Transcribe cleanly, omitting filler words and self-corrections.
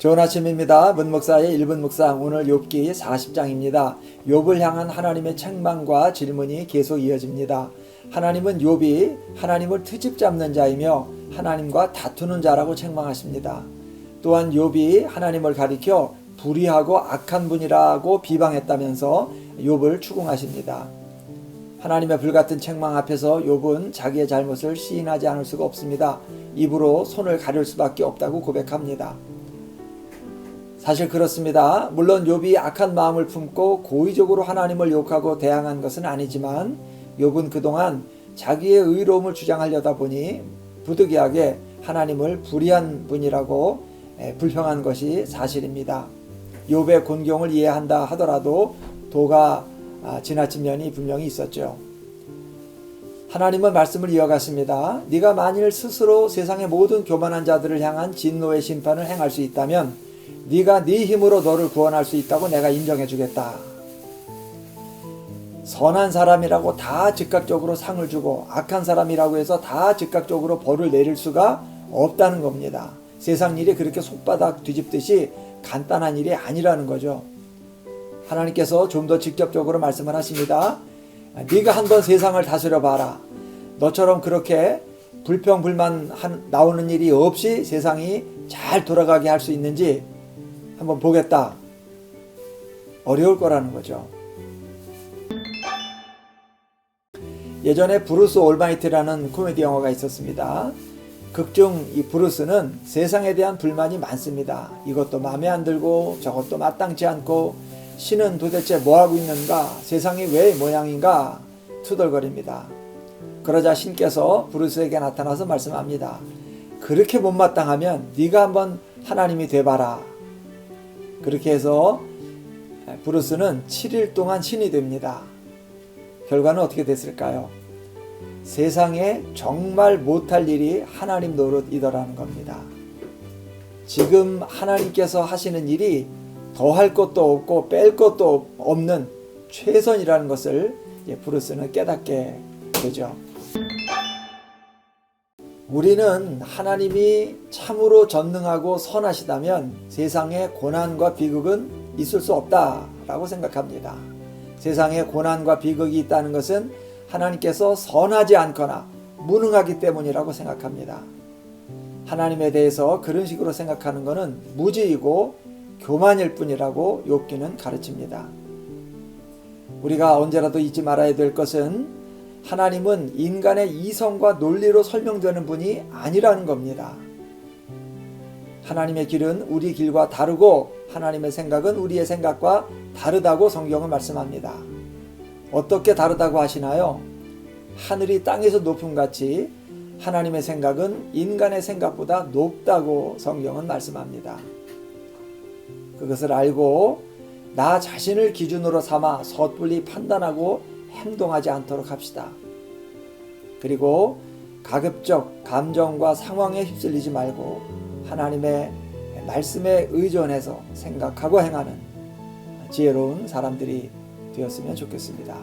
좋은 아침입니다. 문목사의 1분 묵상, 오늘 욥기 40장입니다. 욥을 향한 하나님의 책망과 질문이 계속 이어집니다. 하나님은 욥이 하나님을 트집 잡는 자이며 하나님과 다투는 자라고 책망하십니다. 또한 욥이 하나님을 가리켜 불의하고 악한 분이라고 비방했다면서 욥을 추궁하십니다. 하나님의 불같은 책망 앞에서 욥은 자기의 잘못을 시인하지 않을 수가 없습니다. 입으로 손을 가릴 수밖에 없다고 고백합니다. 사실 그렇습니다. 물론 욥이 악한 마음을 품고 고의적으로 하나님을 욕하고 대항한 것은 아니지만 욥은 그동안 자기의 의로움을 주장하려다 보니 부득이하게 하나님을 불의한 분이라고 불평한 것이 사실입니다. 욥의 곤경을 이해한다 하더라도 도가 지나친 면이 분명히 있었죠. 하나님은 말씀을 이어갔습니다. 네가 만일 스스로 세상의 모든 교만한 자들을 향한 진노의 심판을 행할 수 있다면 네가 네 힘으로 너를 구원할 수 있다고 내가 인정해 주겠다. 선한 사람이라고 다 즉각적으로 상을 주고 악한 사람이라고 해서 다 즉각적으로 벌을 내릴 수가 없다는 겁니다. 세상 일이 그렇게 손바닥 뒤집듯이 간단한 일이 아니라는 거죠. 하나님께서 좀 더 직접적으로 말씀을 하십니다. 네가 한번 세상을 다스려 봐라. 너처럼 그렇게 불평불만 나오는 일이 없이 세상이 잘 돌아가게 할 수 있는지 한번 보겠다. 어려울 거라는 거죠. 예전에 브루스 올마이트라는 코미디 영화가 있었습니다. 극중 이 브루스는 세상에 대한 불만이 많습니다. 이것도 마음에 안 들고 저것도 마땅치 않고 신은 도대체 뭐하고 있는가, 세상이 왜 모양인가 투덜거립니다. 그러자 신께서 브루스에게 나타나서 말씀합니다. 그렇게 못마땅하면 네가 한번 하나님이 돼봐라. 그렇게 해서 브루스는 7일 동안 신이 됩니다. 결과는 어떻게 됐을까요? 세상에 정말 못할 일이 하나님 노릇이더라는 겁니다. 지금 하나님께서 하시는 일이 더할 것도 없고 뺄 것도 없는 최선이라는 것을 브루스는 깨닫게 되죠. 우리는 하나님이 참으로 전능하고 선하시다면 세상에 고난과 비극은 있을 수 없다라고 생각합니다. 세상에 고난과 비극이 있다는 것은 하나님께서 선하지 않거나 무능하기 때문이라고 생각합니다. 하나님에 대해서 그런 식으로 생각하는 것은 무지이고 교만일 뿐이라고 욥기는 가르칩니다. 우리가 언제라도 잊지 말아야 될 것은 하나님은 인간의 이성과 논리로 설명되는 분이 아니라는 겁니다. 하나님의 길은 우리 길과 다르고 하나님의 생각은 우리의 생각과 다르다고 성경은 말씀합니다. 어떻게 다르다고 하시나요? 하늘이 땅에서 높음같이 하나님의 생각은 인간의 생각보다 높다고 성경은 말씀합니다. 그것을 알고 나 자신을 기준으로 삼아 섣불리 판단하고 행동하지 않도록 합시다. 그리고 가급적 감정과 상황에 휩쓸리지 말고 하나님의 말씀에 의존해서 생각하고 행하는 지혜로운 사람들이 되었으면 좋겠습니다.